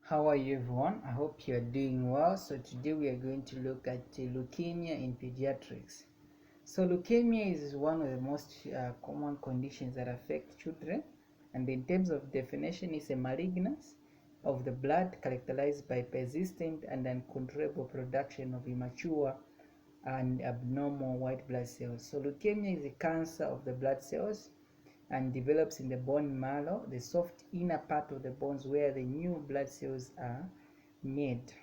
How are you everyone? I hope you are doing well. So today we are going to look at leukemia in pediatrics. So leukemia is one of the most common conditions that affect children, and in terms of definition is a malignancy of the blood characterized by persistent and uncontrollable production of immature and abnormal white blood cells. So leukemia is a cancer of the blood cells and develops in the bone marrow, the soft inner part of the bones where the new blood cells are made.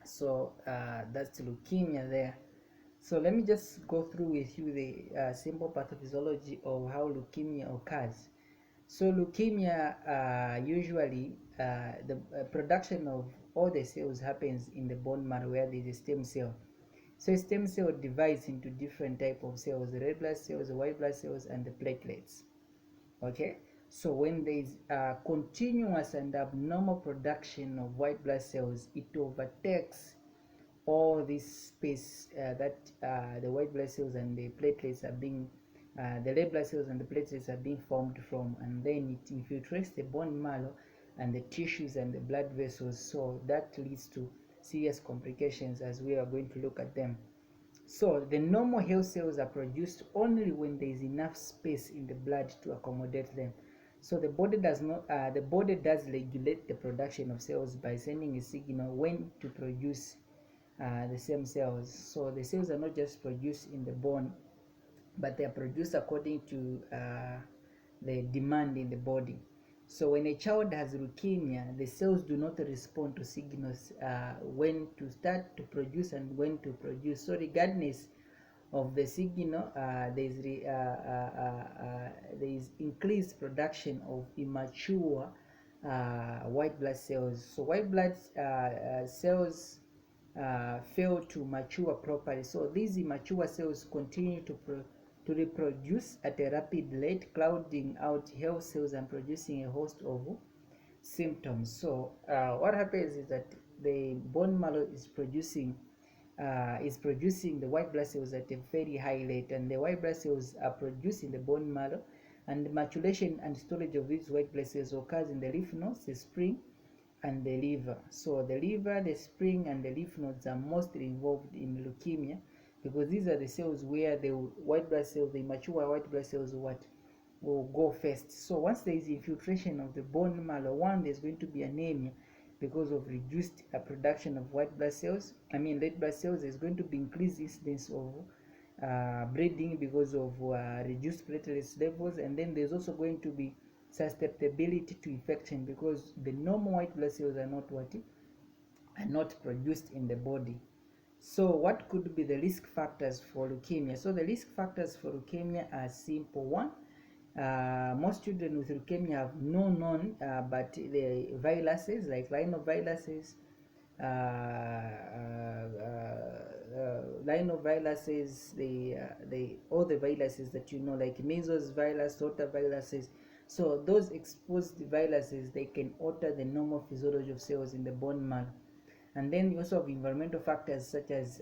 So that's leukemia there. So let me just go through with you the simple pathophysiology of how leukemia occurs. So leukemia usually the production of all the cells happens in the bone marrow where there is a stem cell. So a stem cell divides into different type of cells: the red blood cells, the white blood cells, and the platelets. Okay, so when there is continuous and abnormal production of white blood cells, it overtakes all this space that the white blood cells and the platelets are being the red blood cells and the platelets are being formed from, and then it infiltrates the bone marrow and the tissues and the blood vessels. So that leads to serious complications, as we are going to look at them. So the normal hair cells are produced only when there is enough space in the blood to accommodate them. So the body does regulate the production of cells by sending a signal when to produce the same cells. So the cells are not just produced in the bone, but they are produced according to the demand in the body. So when a child has leukemia, the cells do not respond to signals when to start to produce and when to produce. So regardless of the signal, there is increased production of immature white blood cells. So white blood cells fail to mature properly. So these immature cells continue to reproduce at a rapid rate, crowding out health cells and producing a host of symptoms. So what happens is that the bone marrow is producing the white blood cells at a very high rate, and the white blood cells are produced in the bone marrow, and the maturation and storage of these white blood cells occurs in the lymph nodes, the spleen, and the liver. So the liver, the spleen, and the lymph nodes are mostly involved in leukemia, because these are the cells where the white blood cells, the immature white blood cells, will go first. So once there is infiltration of the bone marrow, one, there's going to be anemia because of reduced production of white blood cells. Red blood cells. There's going to be increased incidence of bleeding because of reduced platelets levels, and then there's also going to be susceptibility to infection because the normal white blood cells are not produced in the body. So what could be the risk factors for leukemia? So the risk factors for leukemia are simple. One, most children with leukemia have no known but the viruses like rhinoviruses, rhinoviruses, all the viruses that you know, like measles virus, rotaviruses. So those exposed viruses, they can alter the normal physiology of cells in the bone marrow. And then you also have environmental factors such as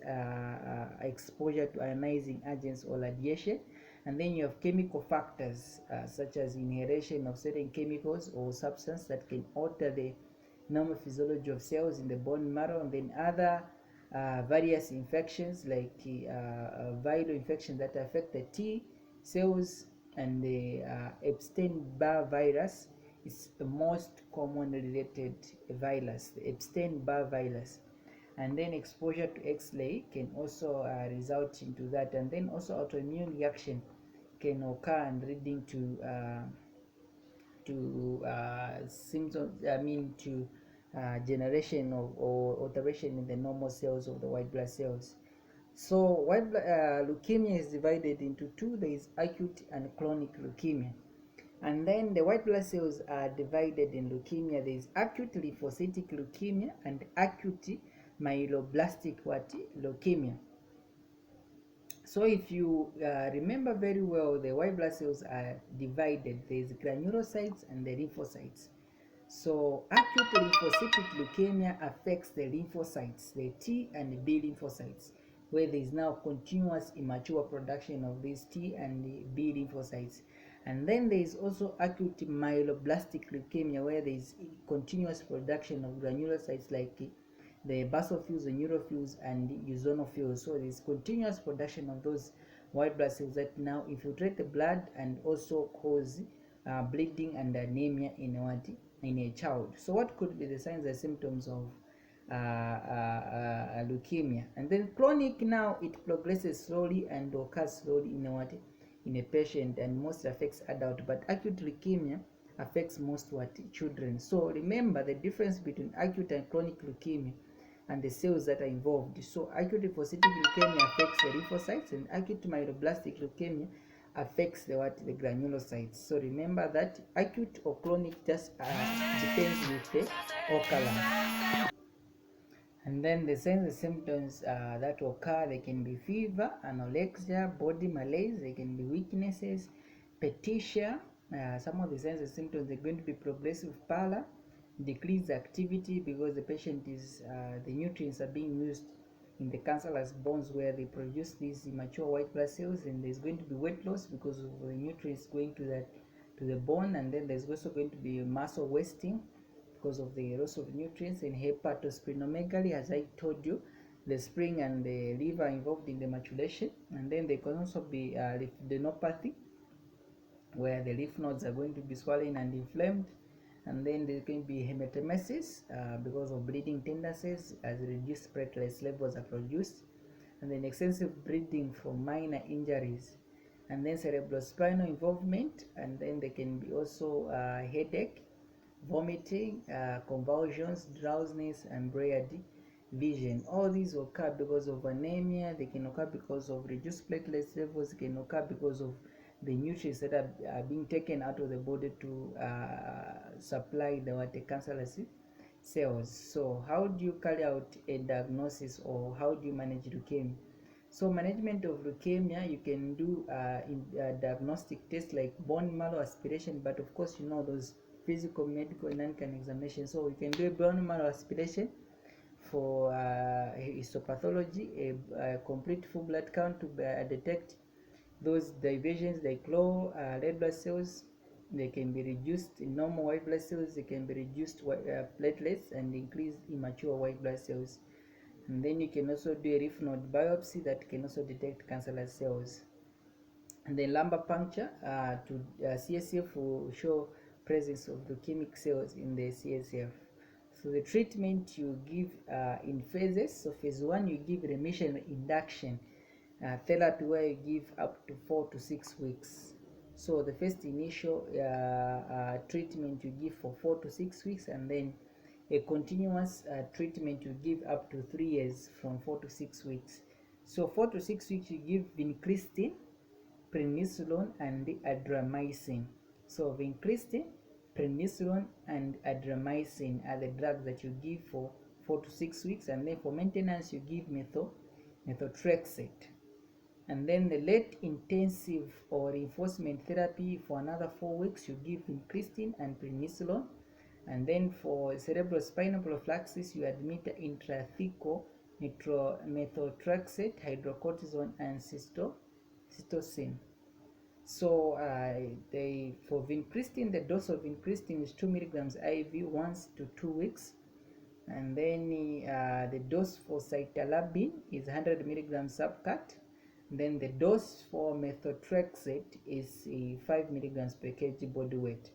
exposure to ionizing agents or radiation. And then you have chemical factors such as inhalation of certain chemicals or substance that can alter the normal physiology of cells in the bone marrow. And then other various infections like viral infections that affect the T cells, and the Epstein-Barr virus is the most commonly related virus, the Epstein-Barr virus. And then exposure to X-ray can also result into that. And then also autoimmune reaction can occur and leading to symptoms, to generation of or alteration in the normal cells of the white blood cells. So leukemia is divided into two. There is acute and chronic leukemia. And then the white blood cells are divided in leukemia. There is acute lymphocytic leukemia and acute myeloblastic leukemia. So if you remember very well, the white blood cells are divided. There is granulocytes and the lymphocytes. So acute lymphocytic leukemia affects the lymphocytes, the T and B lymphocytes, where there is now continuous immature production of these T and B lymphocytes. And then there is also acute myeloblastic leukemia, where there is continuous production of granulocytes like the basophils, the neutrophils, and the eosinophils. So there is continuous production of those white blood cells that now infiltrate the blood and also cause bleeding and anemia in a child. So what could be the signs and symptoms of leukemia? And then chronic, now it progresses slowly and occurs slowly in a patient, and most affects adult, but acute leukemia affects most children. So remember the difference between acute and chronic leukemia and the cells that are involved. So acute lymphocytic leukemia affects the lymphocytes, and acute myeloblastic leukemia affects the granulocytes. So remember that acute or chronic just depends with the occurrence. And then the signs and symptoms that occur, they can be fever, anorexia, body malaise, they can be weaknesses, petechiae. Some of the signs and symptoms are going to be progressive pallor, decreased activity because the patient is the nutrients are being used in the cancellous bones where they produce these immature white blood cells, and there's going to be weight loss because of the nutrients going to the bone, and then there's also going to be muscle wasting because of the loss of nutrients, and hepatosplenomegaly, as I told you, the spleen and the liver involved in the maturation. And then there can also be lymphadenopathy, where the lymph nodes are going to be swollen and inflamed. And then there can be hematemesis because of bleeding tendencies as reduced platelet levels are produced, and then excessive bleeding from minor injuries, and then cerebrospinal involvement, and then there can be also headache, vomiting, convulsions, drowsiness, and blurred vision. All these occur because of anemia. They can occur because of reduced platelet levels. They can occur because of the nutrients that are being taken out of the body to supply the cancerous cells. So how do you carry out a diagnosis, or how do you manage leukemia? So management of leukemia, you can do diagnostic tests like bone marrow aspiration, but of course you know those physical, medical, and non-can examination. So you can do a bone marrow aspiration for histopathology, a complete full blood count to detect those diversions like low red blood cells. They can be reduced in normal white blood cells. They can be reduced platelets and increased immature white blood cells. And then you can also do a lymph node biopsy that can also detect cancerous cells. And then lumbar puncture to CSF will show presence of leukemic cells in the CSF. So the treatment you give in phases. So phase 1, you give remission induction therapy, where you give up to 4 to 6 weeks. So the first initial treatment you give for 4 to 6 weeks, and then a continuous treatment you give up to 3 years from 4 to 6 weeks. So 4 to 6 weeks you give vincristine, prednisolone, and adriamycin. So vincristine, prednisolone, and adriamycin are the drugs that you give for 4 to 6 weeks, and then for maintenance you give methotrexate. And then the late intensive or reinforcement therapy for another 4 weeks, you give vincristine and prednisolone. And then for cerebrospinal prophylaxis, you admit intrathecal methotrexate, hydrocortisone, and cytosine. So for vincristine, the dose of vincristine is 2 milligrams IV once to 2 weeks. And then the dose for cytarabine is 100 milligrams subcut. Then the dose for methotrexate is 5 milligrams per kg body weight.